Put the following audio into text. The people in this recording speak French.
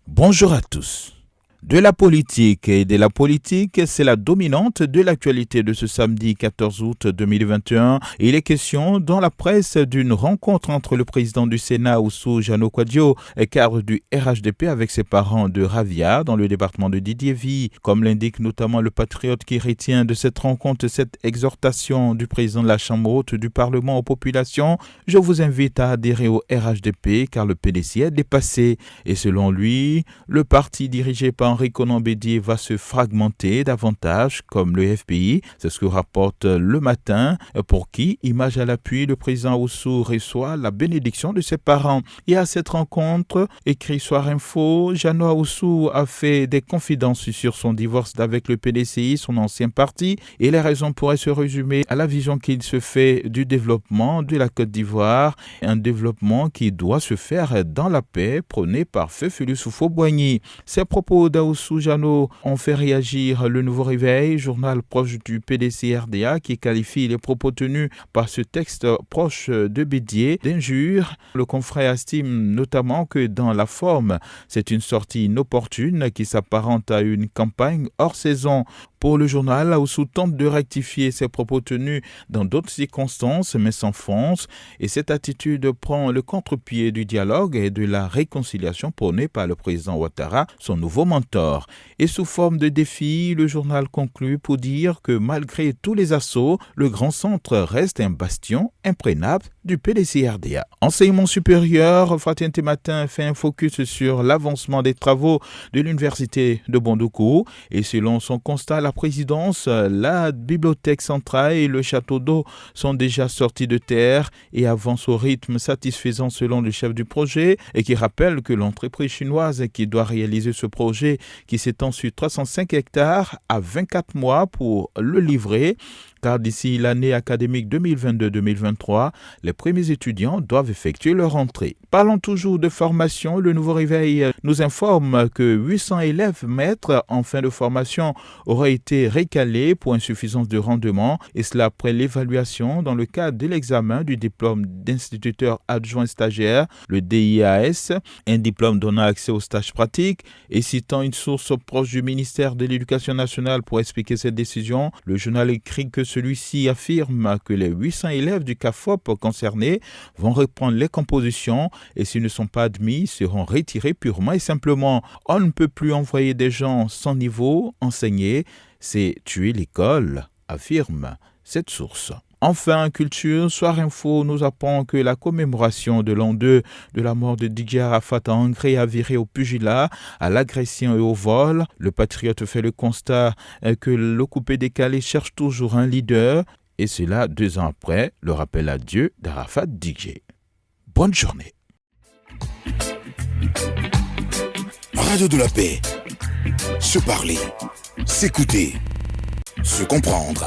Bonjour à tous. De la politique et de la politique, c'est la dominante de l'actualité de ce samedi 14 août 2021. Il est question dans la presse d'une rencontre entre le président du Sénat, Oussou Jano-Kouadio, cadre du RHDP avec ses parents de Ravia, dans le département de Didiévi. Comme l'indique notamment le patriote qui retient de cette rencontre cette exhortation du président de la Chambre haute du Parlement aux populations, je vous invite à adhérer au RHDP car le PDC est dépassé. Et selon lui, le parti dirigé par Henri Konan Bédié va se fragmenter davantage comme le FPI. C'est ce que rapporte Le Matin, pour qui, image à l'appui, le président Oussou reçoit la bénédiction de ses parents. Et à cette rencontre, écrit Soir Info, Jano Oussou a fait des confidences sur son divorce avec le PDCI, son ancien parti, et les raisons pourraient se résumer à la vision qu'il se fait du développement de la Côte d'Ivoire, un développement qui doit se faire dans la paix, prôné par Feu-Félix Houphouët-Boigny. Ces propos d'Oussou Jano ont fait réagir Le Nouveau Réveil, journal proche du PDC-RDA, qui qualifie les propos tenus par ce texte proche de Bédié d'injures. Le confrère estime notamment que dans la forme, c'est une sortie inopportune qui s'apparente à une campagne hors saison. Pour le journal, Oussou tente de rectifier ses propos tenus dans d'autres circonstances, mais s'enfonce, et cette attitude prend le contre-pied du dialogue et de la réconciliation prônée par le président Ouattara, son nouveau mentor. Et sous forme de défi, le journal conclut pour dire que malgré tous les assauts, le Grand Centre reste un bastion imprégnable du PDC-RDA. Enseignement supérieur, Fraternité Matin fait un focus sur l'avancement des travaux de l'université de Bondoukou, et selon son constat, la présidence, la bibliothèque centrale et le château d'eau sont déjà sortis de terre et avancent au rythme satisfaisant selon le chef du projet, et qui rappelle que l'entreprise chinoise qui doit réaliser ce projet qui s'étend sur 305 hectares a 24 mois pour le livrer, car d'ici l'année académique 2022-2023, les premiers étudiants doivent effectuer leur entrée. Parlons toujours de formation. Le Nouveau Réveil nous informe que 800 élèves maîtres en fin de formation auraient été recalés pour insuffisance de rendement, et cela après l'évaluation dans le cadre de l'examen du diplôme d'instituteur adjoint stagiaire, le DIAS, un diplôme donnant accès aux stages pratiques. Et citant une source proche du ministère de l'Éducation nationale pour expliquer cette décision, le journal écrit que celui-ci affirme que les 800 élèves du CAFOP concernés vont reprendre les compositions et s'ils ne sont pas admis, seront retirés purement et simplement. On ne peut plus envoyer des gens sans niveau enseigner, c'est tuer l'école, affirme cette source. Enfin, culture, Soir Info nous apprend que la commémoration de l'an 2 de la mort de Didier Arafat a Hongrie a viré au pugilat, à l'agression et au vol. Le patriote fait le constat que le coupé décalé cherche toujours un leader, et cela 2 ans après le rappel à Dieu d'Arafat Didier. Bonne journée. Radio de la paix. Se parler, s'écouter, se comprendre.